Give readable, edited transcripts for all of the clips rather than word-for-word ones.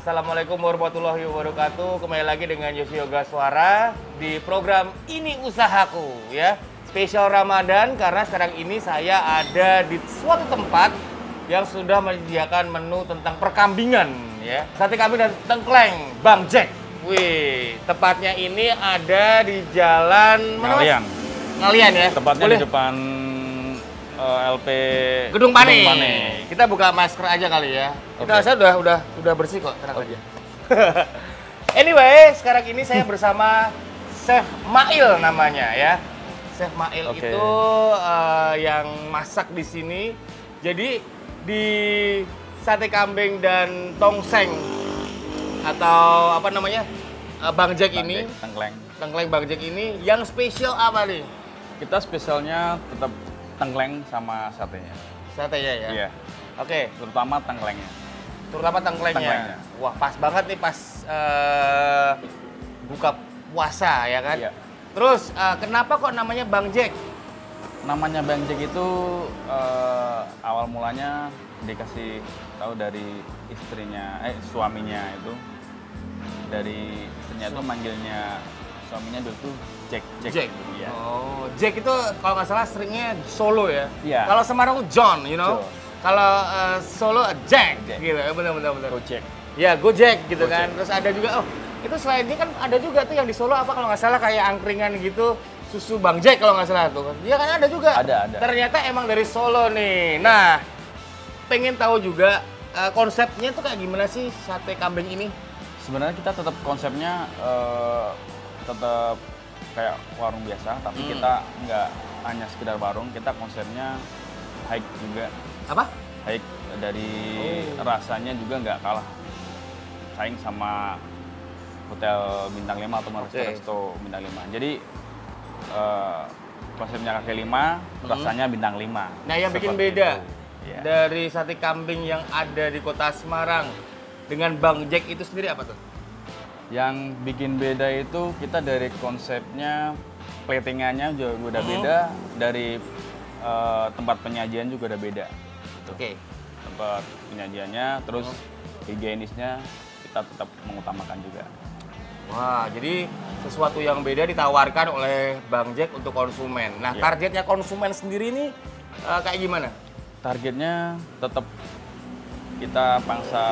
Assalamualaikum warahmatullahi wabarakatuh. Kembali lagi dengan Yosi Yoga Suara di program Ini Usahaku ya. Spesial Ramadan karena sekarang ini saya ada di suatu tempat yang sudah menyediakan menu tentang perkambingan ya. Sate kambing dan tengkleng Bang Jack. Wih, tepatnya ini ada di Jalan Ngalian. Ngalian ya. Tepatnya boleh? Di depan LP Gedung Pane. Kita buka masker aja kali ya. Kita saya udah bersih kok, tenang aja. Anyway, sekarang ini saya bersama Chef Mail namanya ya. Chef Mail itu yang masak di sini. Jadi di sate kambing dan tongseng atau apa namanya Bang Jack ini, tengkleng Bang Jack ini, yang spesial apa nih? Kita spesialnya tetap tengkleng sama satenya. Satenya ya? Iya. Oke. Terutama tengklengnya. Terutama tengklengnya. Wah, pas banget nih pas buka puasa ya kan? Iya. Terus kenapa kok namanya Bang Jack? Namanya Bang Jack itu awal mulanya dikasih tahu dari suaminya itu. Dari istrinya itu manggilnya suaminya dulu tuh Jack. Iya. Oh, Jack itu kalau nggak salah seringnya solo ya. Iya. Kalau Semarang John, you know. John. Kalau Solo Jack, gitu. Bener. Gojek. Ya, Gojek gitu Gojek. kan. Terus ada juga, itu selain ini kan ada juga tuh yang di Solo apa kalau nggak salah kayak angkringan gitu, susu Bang Jack kalau nggak salah tuh. Iya kan ada juga. Ada. Ternyata emang dari Solo nih. Nah, pengen tahu juga konsepnya tuh kayak gimana sih sate kambing ini? Sebenarnya kita tetap konsepnya tetap kayak warung biasa, tapi kita nggak hanya sekedar warung, kita konsepnya high juga. Apa? High dari rasanya juga nggak kalah saing sama hotel bintang 5 atau resto bintang 5. Jadi konsepnya kaki 5, rasanya bintang 5. Nah, yang bikin beda dari sate kambing yang ada di kota Semarang dengan Bang Jack itu sendiri apa tuh? Yang bikin beda itu kita dari konsepnya, platingannya juga udah beda, dari tempat penyajian juga udah beda. Gitu. Tempat penyajiannya, terus higienisnya kita tetap mengutamakan juga. Wah, jadi sesuatu yang beda ditawarkan oleh Bang Jack untuk konsumen. Nah, targetnya konsumen sendiri ini kayak gimana? Targetnya tetap kita pangsa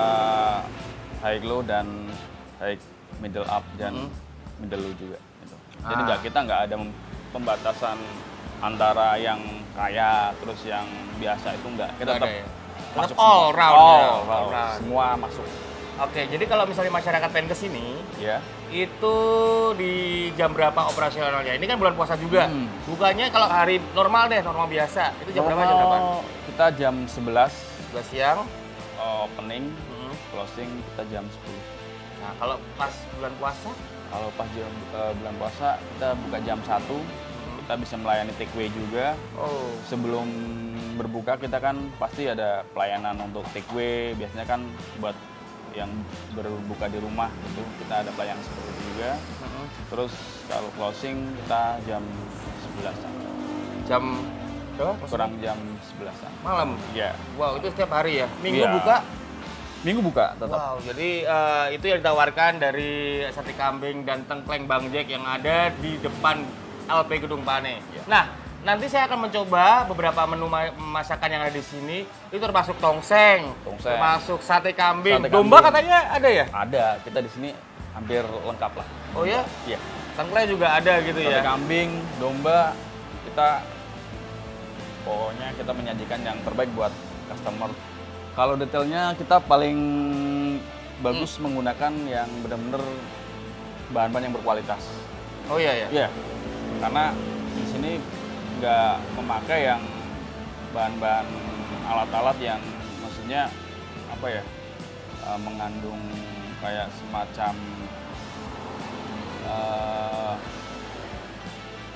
high low dan high middle up dan middle low juga. Gitu. Jadi kita nggak ada pembatasan antara yang kaya terus yang biasa itu nggak. Kita tetap masuk all round. Semua masuk. Oke, jadi kalau misalnya masyarakat pengen ke sini, itu di jam berapa operasionalnya? Ini kan bulan puasa juga. Bukannya kalau hari normal deh, normal biasa. Itu jam berapa? Kita jam 11 siang. Opening, closing kita jam 10. Nah, kalau pas bulan puasa? Kalau pas bulan puasa kita buka jam 1. Kita bisa melayani take away juga. Sebelum berbuka kita kan pasti ada pelayanan untuk take away. Biasanya kan buat yang berbuka di rumah itu kita ada pelayanan seperti itu juga. Terus kalau closing kita jam 11-an. Jam berapa? Kurang jam 11-an. Malam? Iya. Wow, itu setiap hari ya? Minggu buka? Minggu buka tetap. Wow, jadi itu yang ditawarkan dari sate kambing dan tengkleng Bang Jack yang ada di depan LP Gedung Pane. Nah, nanti saya akan mencoba beberapa menu masakan yang ada di sini. Itu termasuk tongseng, termasuk sate kambing. Domba katanya ada ya? Ada, kita di sini hampir lengkap lah. Oh ya? Iya. Tengkleng juga ada gitu ya? Sate kambing, domba, kita pokoknya kita menyajikan yang terbaik buat customer. Kalau detailnya kita paling bagus menggunakan yang benar-benar bahan-bahan yang berkualitas. Oh iya ya? Iya. Karena di sini nggak memakai yang bahan-bahan alat-alat yang maksudnya apa ya, mengandung kayak semacam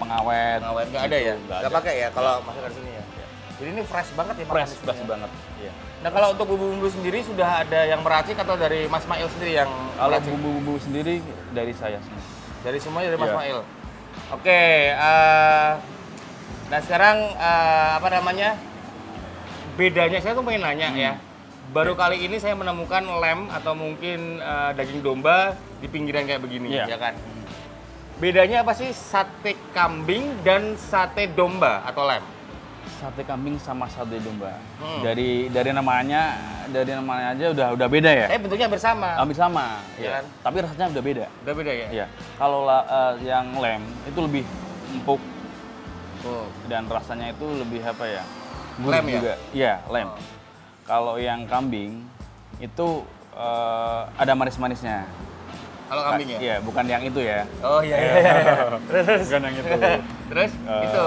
pengawet. Nggak ada ya? Nggak pakai ya kalau masakan di sini ya? Jadi ini fresh banget ya? Fresh banget. Iya. Nah, kalau untuk bumbu-bumbu sendiri sudah ada yang meracik atau dari Mas Mail sendiri yang Kalau bumbu-bumbu sendiri dari saya sendiri. Dari semuanya dari Mas Mail. Oke, nah sekarang apa namanya? Bedanya saya tuh pengen nanya ya. Baru kali ini saya menemukan lem atau mungkin daging domba di pinggiran kayak begini, Iya. ya kan? Bedanya apa sih sate kambing dan sate domba atau lem? Sate kambing sama sate domba. Dari namanya aja udah beda ya. Bentuknya hampir sama. Hampir sama, Iya ya. kan? Tapi rasanya udah beda. Udah beda ya? Iya. Kalau yang lem itu lebih empuk dan rasanya itu lebih apa ya? Gurih Lem ya? juga. Iya, lem. Kalau yang kambing itu ada manis-manisnya. Kalau kambing ya? Iya, bukan yang itu ya. Oh iya. Terus Bukan yang itu. terus itu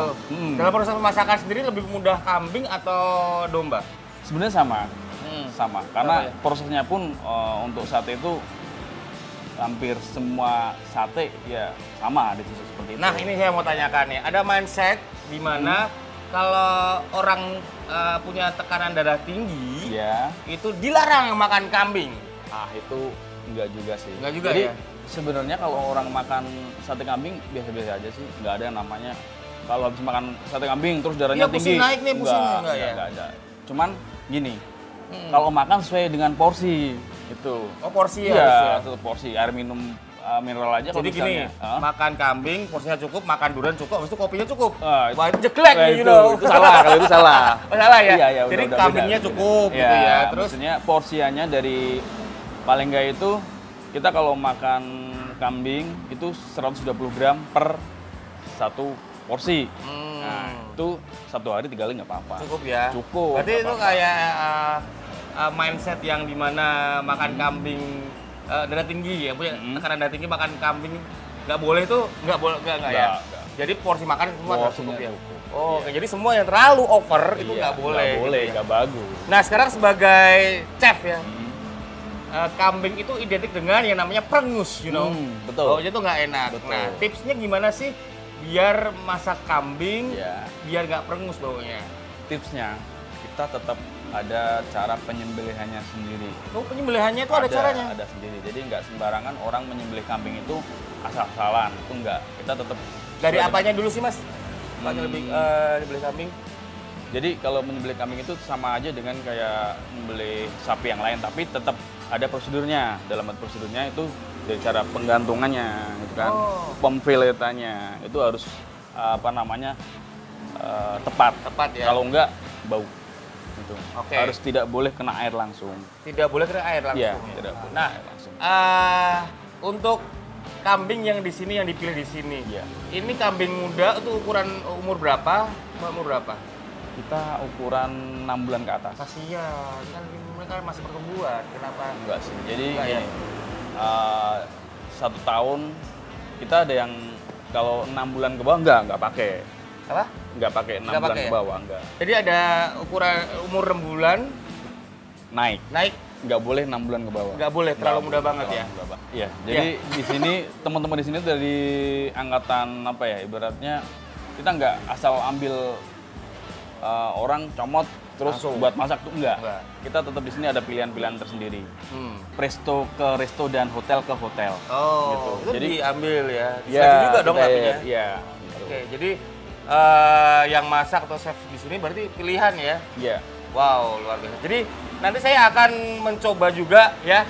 dalam proses pemasakan sendiri lebih mudah kambing atau domba? Sebenarnya sama. Sama. Karena Sama ya? prosesnya pun untuk sate itu hampir semua sate ya sama ditusuk seperti itu. Nah, ini saya mau tanyakan nih. Ada mindset di mana kalau orang punya tekanan darah tinggi, ya. itu dilarang makan kambing. Ah, itu enggak juga sih. Enggak juga. Jadi, ya? sebenarnya kalau orang makan sate kambing biasa-biasa aja sih, nggak ada yang namanya kalau habis makan sate kambing terus darahnya Iya, pusing tinggi. naik nih, pusing enggak ya? Nggak ada. Cuman gini, kalau makan sesuai dengan porsi itu. Oh, porsi ya? harus ya? Iya, itu porsi. Air minum mineral aja kalau Jadi gini, misalnya. makan kambing porsinya cukup, makan durian cukup, habis itu kopinya cukup. Ah, Wah, itu jelek nih, you know. itu salah, kalau itu salah. Oh, salah ya? Iya, iya, Jadi udah kambingnya beda. cukup Iya, gitu ya. Terus maksudnya porsiannya dari paling nggak itu kita kalau makan kambing itu 120 gram per satu porsi. Nah, itu satu hari 3 kali nggak apa-apa. cukup ya? Cukup. Berarti nggak itu apa-apa. kayak mindset yang dimana makan kambing darah tinggi ya, punya tekanan darah tinggi makan kambing nggak boleh tuh nggak ya? Nggak. Jadi porsi makan semua harus Porsinya cukup ya? cukup. Oh, oke. Jadi semua yang terlalu over itu Iya, nggak boleh. Nggak boleh, gitu ya? nggak bagus. Nah, sekarang sebagai chef ya, kambing itu identik dengan yang namanya prengus, you know. Betul. Baunya tuh nggak enak. Betul. Nah, tipsnya gimana sih biar masak kambing Ya. biar nggak prengus baunya? Tipsnya kita tetap ada cara penyembelihannya sendiri. Oh, penyembelihannya itu ada caranya? Ada sendiri. Jadi nggak sembarangan orang menyembelih kambing itu asal-asalan. Itu nggak. Kita tetap Dari sesuai apanya dulu sih, Mas? Apanya lebih nyembelih kambing? Jadi kalau menyembelih kambing itu sama aja dengan kayak menyembelih sapi yang lain, tapi tetap ada prosedurnya. Dalam prosedurnya itu dari cara penggantungannya, gitu kan, pemfiletannya itu harus tepat. Tepat ya. Kalau enggak bau. Gitu. Oke. Harus tidak boleh kena air langsung. Tidak boleh kena air langsung. Iya, ya? tidak boleh Nah, kena air langsung. untuk kambing yang di sini yang dipilih di sini, Iya. ini kambing muda itu ukuran umur berapa? Umur berapa? Kita ukuran 6 bulan ke atas. Kasihan, kan mereka masih pertumbuhan. Kenapa? Enggak sih. Jadi Enggak ya? gini, 1 tahun kita ada yang kalau 6 bulan ke bawah nggak pakai. Apa? Nggak pakai 6 Nggak bulan pakai ke ya? bawah, nggak. Jadi ada ukuran umur 6 bulan Naik. naik, Nggak boleh 6 bulan ke bawah. nggak boleh terlalu Nggak muda boleh banget ya. terlalu muda banget. Iya. Jadi di sini teman-teman di sini dari angkatan apa ya? Ibaratnya kita nggak asal ambil orang comot terus Langsung. buat masak tuh enggak. Enggak. Kita tetap di sini ada pilihan-pilihan tersendiri. Hmm. Resto ke resto dan hotel ke hotel. Oh, Gitu. itu Jadi- diambil ya. Diseleksi juga dong kita- tapinya. Iya. Oke, jadi yang masak atau chef di sini berarti pilihan ya. Iya. Wow, luar biasa. Jadi nanti saya akan mencoba juga ya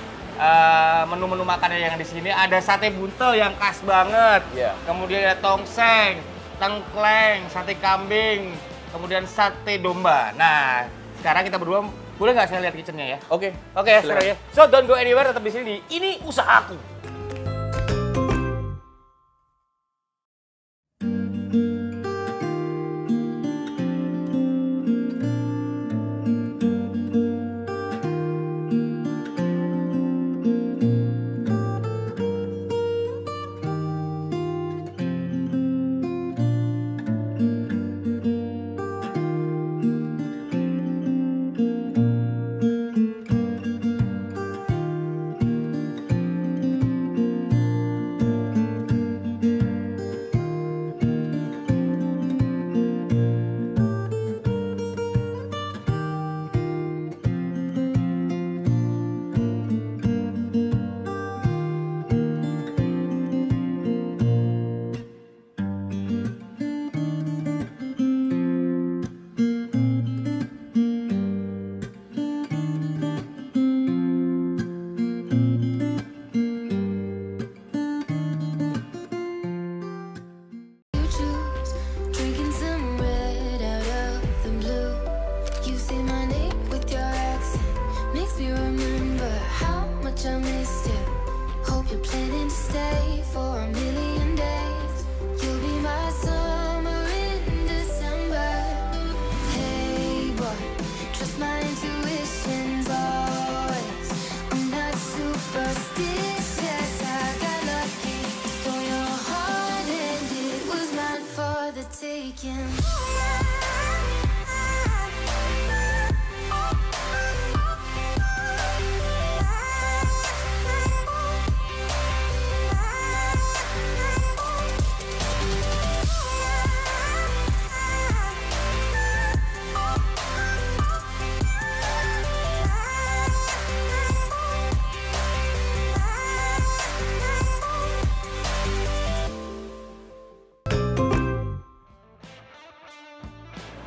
menu-menu makanan yang di sini. Ada sate buntel yang khas banget. Iya. Kemudian ada tongseng, tengkleng, sate kambing, kemudian sate domba. Nah, sekarang kita berdua boleh nggak saya lihat kitchennya ya? Oke. Oke, sekarang ya. So don't go anywhere, tetap di sini. Ini usahaku.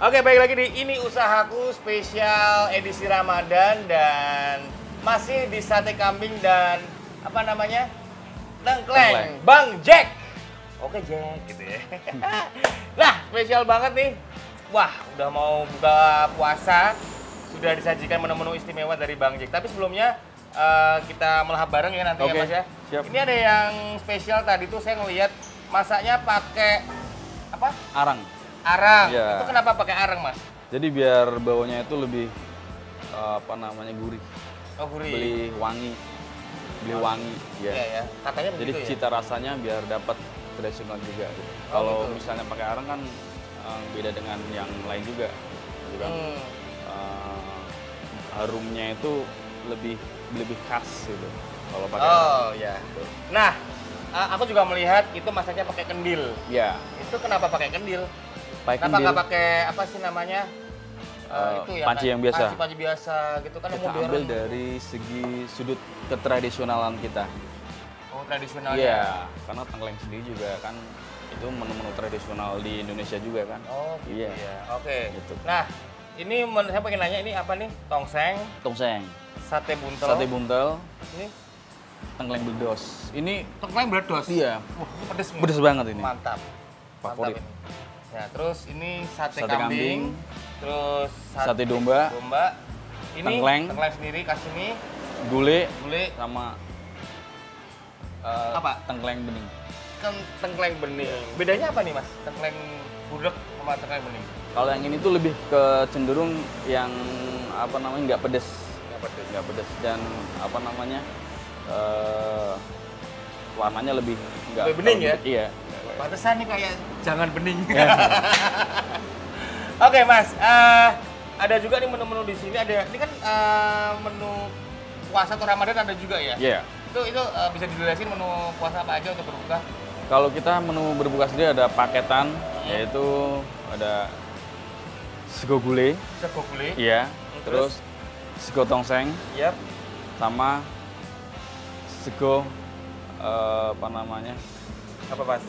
Oke, baik lagi di Ini Usahaku spesial edisi Ramadan dan masih di sate kambing dan apa namanya? Tengkleng. Bang Jack. Oke, Jack gitu ya. Nah, spesial banget nih. Wah, udah mau buka puasa. Sudah disajikan menu-menu istimewa dari Bang Jack. Tapi sebelumnya kita melahap bareng ya nanti ya Mas ya. Siap. Ini ada yang spesial tadi tuh saya ngelihat masaknya pakai apa? Arang. Arang. Ya. Itu kenapa pakai arang, Mas? Jadi biar baunya itu lebih gurih. Oh, gurih. Beli wangi. Ya. Iya ya. Katanya Jadi begitu ya. cita rasanya biar dapat tradisional juga gitu. Kalau gitu. misalnya pakai arang kan beda dengan yang lain juga. Gitu kan. Harumnya itu lebih khas gitu. Kalau pakai Oh, arang. ya. Gitu. Nah, aku juga melihat itu masaknya pakai kendil. Ya. Itu kenapa pakai kendil? Pakai Kenapa kendil. nggak pakai apa sih namanya? Itu ya. Panci yang biasa. Panci biasa gitu kan Kita modern. ambil dari segi sudut ketradisionalan kita. Oh, tradisional Iya, karena tengkleng sendiri juga kan itu menu-menu tradisional di Indonesia juga kan. Oh, gitu Iya. ya. Oke. Gitu. Nah, ini saya pengen nanya ini apa nih? Tongseng, Tongseng, sate buntel. sate buntel, Ini tengkleng bledos. Ini tengkleng bledos. iya, Wah, ini pedes nih. pedes banget ini. Mantap. Favorit. Mantap ini. Ya, terus ini sate, Sate kambing, kambing, terus sate domba, Ini tengkleng. sendiri kasih ini gulai gulai sama Apa? tengkleng bening. kan tengkleng bening. Bedanya apa nih, Mas? Tengkleng gudeg sama tengkleng bening? Kalau yang ini tuh lebih ke cenderung yang nggak pedes, nggak pedes dan warnanya lebih nggak Lebih bening ya? Iya. Pantesan nih kayak jangan bening. Ya. Oke, Mas. Ada juga nih menu-menu di sini. Ini kan menu puasa atau Ramadan ada juga ya? Iya. Itu bisa dijelasin menu puasa apa aja untuk berbuka? Kalau kita menu berbuka sendiri ada paketan, yaitu ada sego gulai, Sego gulai. iya, terus sego tongseng, Yap. sama sego Apa, Mas?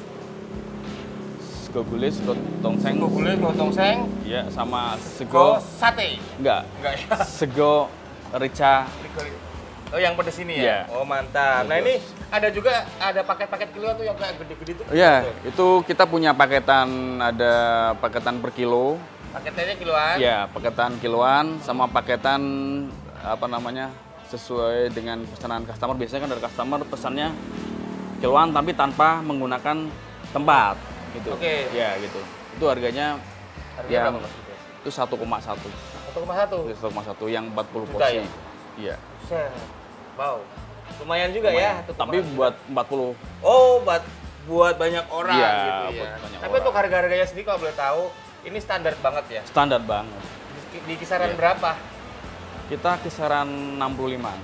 sego gulai, sego tongseng, Sego gulai, sego tongseng, iya, sama sego sego sate. enggak, Enggak ya? sego rica, Oh, yang pedes ini ya? Iya. Oh, mantap. Nah, Betul. ini ada juga ada paket-paket kiloan tuh yang kayak gede-gede tuh. iya, Gitu. itu kita punya paketan, ada paketan per kilo, Paketnya kiloan. iya, paketan kiloan, sama paketan sesuai dengan pesanan customer. Biasanya kan dari customer pesannya kiloan tapi tanpa menggunakan tempat gitu. Oke. Ya gitu. Itu harganya Harganya yang berapa, Mas? itu 1,1. 1,1. 1,1 yang 40 Juta porsi. ya? Iya. Set. Wow. Lumayan juga ya. Lumayan. Tapi buat 40 Oh, buat banyak orang Iya, gitu ya. buat banyak Tapi orang. untuk harga-harganya sendiri kalau boleh tahu, ini standar banget ya. standar banget. Di kisaran Iya. berapa? Kita kisaran 65.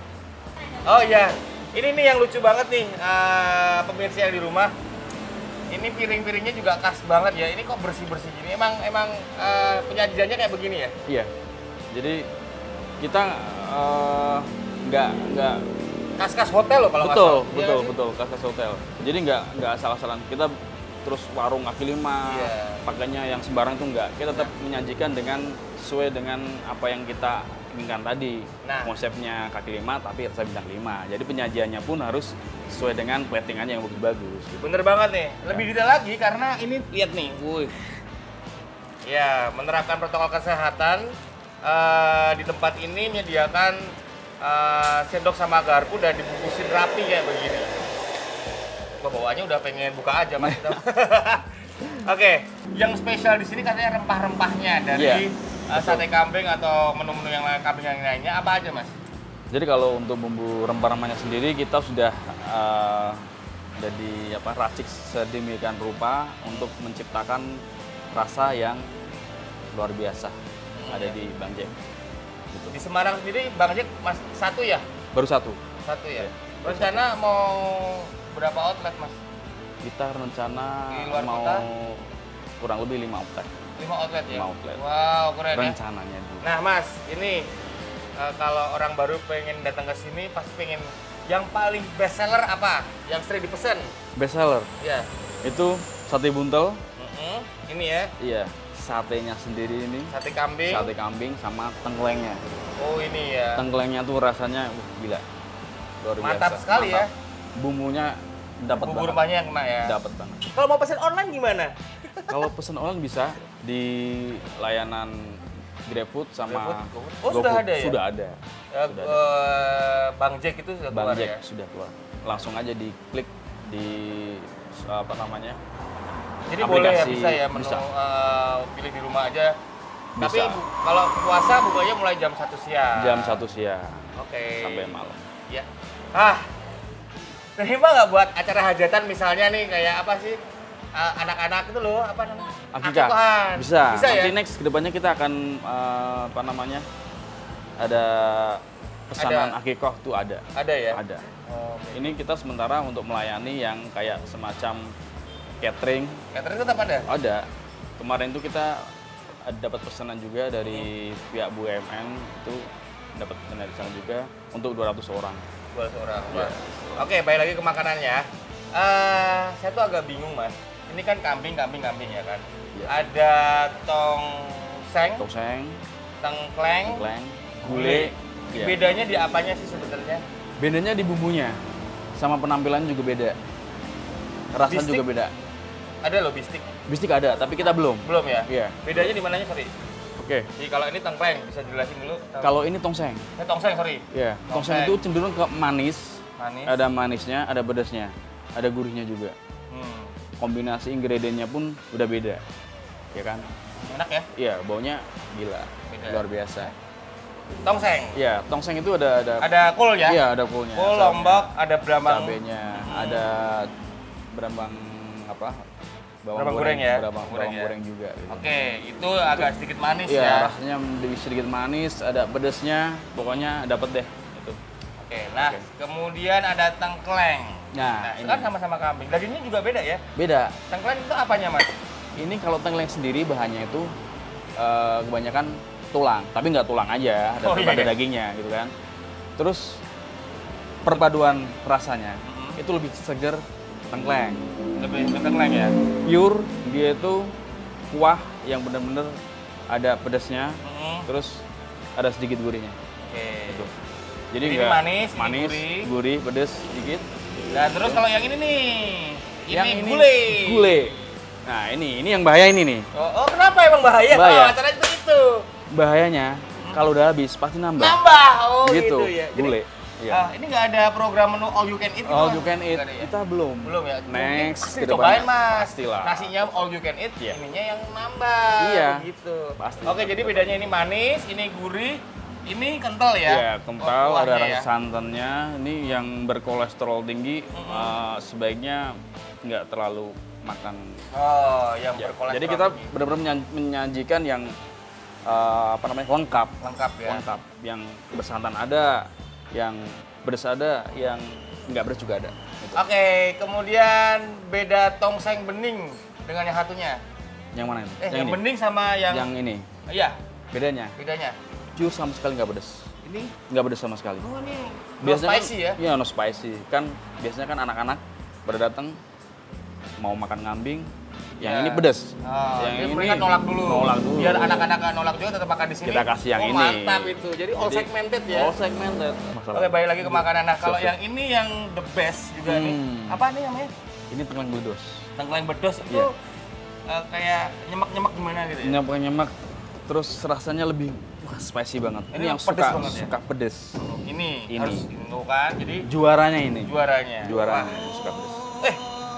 Oh iya. Ini nih yang lucu banget nih, pemirsa yang di rumah. Ini piring-piringnya juga khas banget ya. Ini kok bersih-bersih gini. Emang penyajiannya kayak begini ya? Iya. Jadi kita nggak Khas-khas hotel loh kalau nggak betul, salah. Iya nggak sih? betul, kas hotel. Jadi nggak salah-salah. Kita terus warung kaki lima, Iya. pakainya yang sembarang itu nggak. Kita tetap menyajikan sesuai dengan apa yang kita inginkan tadi. Nah. Konsepnya kaki lima tapi rasa bintang 5. Jadi penyajiannya pun harus sesuai dengan platingannya yang bagus. Gitu. Bener banget nih. Lebih detail lagi karena ini lihat nih. Wuih. Ya, menerapkan protokol kesehatan di tempat ini menyediakan sendok sama garpu dan dibungkusin rapi kayak begini. Gua bawaannya udah pengen buka aja, Mas. Oke, yang spesial di sini katanya rempah-rempahnya dari Iya, sate kambing atau menu-menu yang lain, kambing yang lainnya apa aja, Mas? Jadi kalau untuk bumbu rempah-rempahnya sendiri kita sudah racik sedemikian rupa untuk menciptakan rasa yang luar biasa ada di Bang Jack. Gitu. Di Semarang sendiri Bang Jack Mas satu ya? Baru satu. Satu ya. Iya. Rencana mau berapa outlet, Mas? Kita rencana Di luar mau kota? kurang lebih 5 outlet. 5 outlet ya? 5 outlet. Wow, keren ya. Rencananya dulu. Nah, Mas, ini kalau orang baru pengen datang ke sini pasti pengen yang paling best seller apa? Yang sering dipesan? Best seller Ya. itu sate buntel, Ini ya. iya. satenya sendiri ini. Sate kambing. Sate kambing sama tengklengnya. Oh ini ya. Tengklengnya tuh rasanya gila. Luar biasa. Mantap sekali ya. Bumbunya dapat Bumbu banget. rempahnya yang kena ya. Dapat banget. Kalau mau pesen online gimana? Kalau pesen online bisa di layanan GrabFood sama GrabFood? Oh, sudah ada ya? Sudah ada. Bang Jack itu sudah Bang keluar Jack ya? sudah keluar. Langsung aja diklik di apa namanya? Jadi aplikasi. boleh ya, bisa ya menu Bisa. Pilih di rumah aja. Bisa. Tapi kalau puasa bukanya mulai jam 1 siang. Jam 1 siang Oke. sampai malam. Ya. Terima nggak buat acara hajatan misalnya nih kayak apa sih? Anak-anak itu loh, apa namanya? Akikah. Akikohan. Bisa. ya? Nanti next kedepannya kita akan apa namanya? Ada pesanan akikoh tuh ada. Ada ya? Ada. Oh, oke. Ini kita sementara untuk melayani yang kayak semacam catering. Catering tetap ada? Ada. Kemarin tuh kita dapat pesanan juga dari pihak BUMN, itu dapat pesanan dari sana juga untuk 200 orang. 200 orang. Iya. Oke, balik lagi ke makanannya. Saya tuh agak bingung, Mas. Ini kan kambing ya kan? Iya. Ada tongseng, tengkleng, gulai. Iya. Bedanya di apanya sih sebenarnya? Bedanya di bumbunya, sama penampilan juga beda. Rasa Bistik? juga beda. Ada loh bistik. Bistik ada, tapi kita belum. Belum ya? Iya. Bedanya di mananya, sorry? Oke. Jadi kalau ini tengkleng, bisa jelasin dulu? Kalau ini tongseng. Tongseng, sorry. Iya. Tongseng itu cenderung ke manis. Manis. Ada manisnya, ada pedasnya, ada gurihnya juga. Kombinasi ingredientnya pun udah beda, ya kan? Enak ya? Iya, baunya gila, Beda. luar biasa. Tongseng. Iya, tongseng itu ada Kol ya? Iya, ada kulnya. Kol, lombok, ada berambang. Cabenya, ada berambang apa? Bawang goreng ya? Bawang Goreng ya? goreng juga. Gitu. Oke, itu agak sedikit manis Iya, ya. rasanya sedikit manis, ada pedasnya, pokoknya dapet deh. Itu. Oke, nah kemudian ada tengkleng. Nah, itu ini kan sama-sama kambing. Dagingnya juga beda ya? beda. Tengkleng itu apanya, Mas? Ini kalau tengkleng sendiri bahannya itu kebanyakan tulang, tapi nggak tulang aja, ada dagingnya gitu kan. Terus perpaduan rasanya itu lebih seger tengkleng. Lebih ke tengkleng ya? Pure, dia itu kuah yang benar-benar ada pedasnya, terus ada sedikit gurihnya. Oke. Gitu. Jadi ini nggak manis, ini gurih, pedas sedikit. Dan terus kalau yang ini nih, Yang ini gulai. Gulai. Nah ini yang bahaya ini nih. Oh, kenapa emang bahaya? Bahaya. Oh, acaranya itu. Bahayanya kalau udah habis pasti nambah. Nambah, oh gitu, ya. gulai. Iya. Ini nggak ada program menu all you can eat gitu, All Mas? you can eat, Nggak ada ya? kita belum. Belum ya? Next, Pasti ke cobain, depannya. Mas. Pastilah. Nasinya all you can eat, Iya. ininya yang nambah. Iya. Gitu. Pasti. Oke, jadi bedanya ini manis, ini gurih, ini kental ya? Iya, kental, Oh, ada kuahnya rasa ya? santannya. Ini yang berkolesterol tinggi, sebaiknya nggak terlalu makan. Oh, yang Ya, berkolesterol jadi kita tinggi. benar-benar menyajikan yang apa namanya lengkap, Lengkap ya? lengkap. Yang bersantan ada, yang pedas ada, yang nggak pedas juga ada. Gitu. Oke, kemudian beda tongseng bening dengan yang satunya. Yang mana ini? Yang ini? bening sama yang... Yang ini. Iya, Bedanya, bedanya. pure sama sekali nggak pedas. Ini, Nggak pedas sama sekali. oh ini no Biasanya spicy ya? Iya, no spicy. Kan biasanya kan anak-anak pada datang mau makan kambing, yang Ya. ini pedas. Oh, yang jadi ini mereka nolak dulu. Nolak dulu. Biar anak-anak nggak nolak juga tetap makan di sini. Kita kasih yang Oh, ini. mantap itu. Jadi all Jadi, segmented ya. All segmented. Oke, balik lagi ke makanan. Nah, kalau Siap, siap. yang ini yang the best juga nih. Apa nih namanya? Ini tengkleng bledos. Tengkleng bedos itu Iya. kayak nyemak-nyemak gimana gitu ya? Nyemak-nyemak, terus rasanya lebih spicy banget. Ini Ini yang pedes suka banget ya? suka pedes. Ini Ini. harus itu kan. Jadi Juaranya ini. juaranya. Juaranya Wah. yang suka pedes.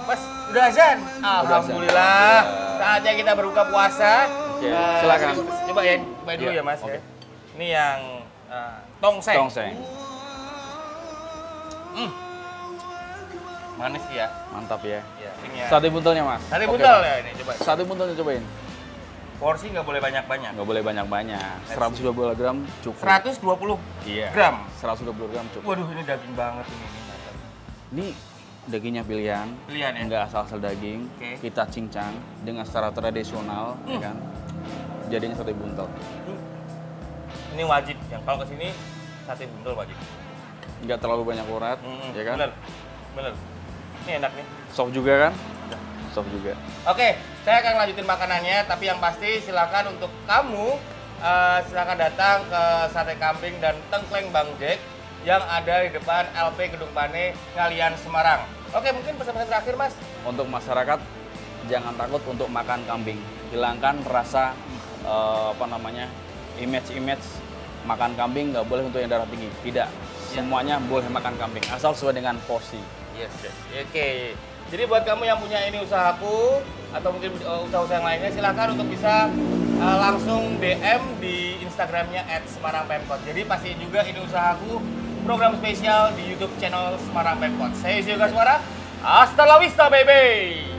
Mas, udah azan. Alhamdulillah. Saatnya kita berbuka puasa. Oke, silakan. Cobain dulu Iya, ya, Mas oke. ya. Ini yang tongseng. Tongseng. Manis ya. Mantap ya. Ya, ini ya. Sate buntelnya, Mas. Sate Oke, buntel Mas. ya ini, coba. Sate buntelnya cobain. Porsi nggak boleh banyak-banyak. Nggak boleh banyak-banyak. 120 gram cukup. 120 Iya. gram. 120 gram cukup. Waduh, ini daging banget ini. Ini dagingnya pilihan. Pilihan ya? Nggak asal-asal daging. Oke. Kita cincang dengan secara tradisional, ya kan. Jadinya sate buntel. Ini wajib. Yang kalau kesini sate buntel wajib. Nggak terlalu banyak urat, ya kan. Bener. Bener. Ini enak nih. Soft juga kan. soft juga. Oke, saya akan lanjutin makanannya, tapi yang pasti silakan untuk kamu silakan datang ke Sate Kambing dan Tengkleng Bang Jack yang ada di depan LP Gedung Pane Ngalian Semarang. Oke, mungkin pesan-pesan terakhir, Mas. Untuk masyarakat jangan takut untuk makan kambing. Hilangkan rasa image makan kambing nggak boleh untuk yang darah tinggi. Tidak, semuanya boleh makan kambing asal sesuai dengan porsi. Yes. Oke. Jadi buat kamu yang punya ini usahaku atau mungkin usaha-usaha yang lainnya, silakan untuk bisa langsung DM di Instagramnya @SemarangPemkot. Jadi pastiin juga ini usahaku, program spesial di YouTube channel Semarang Pemkot. Saya Yoga Suara. Hasta la vista, baby.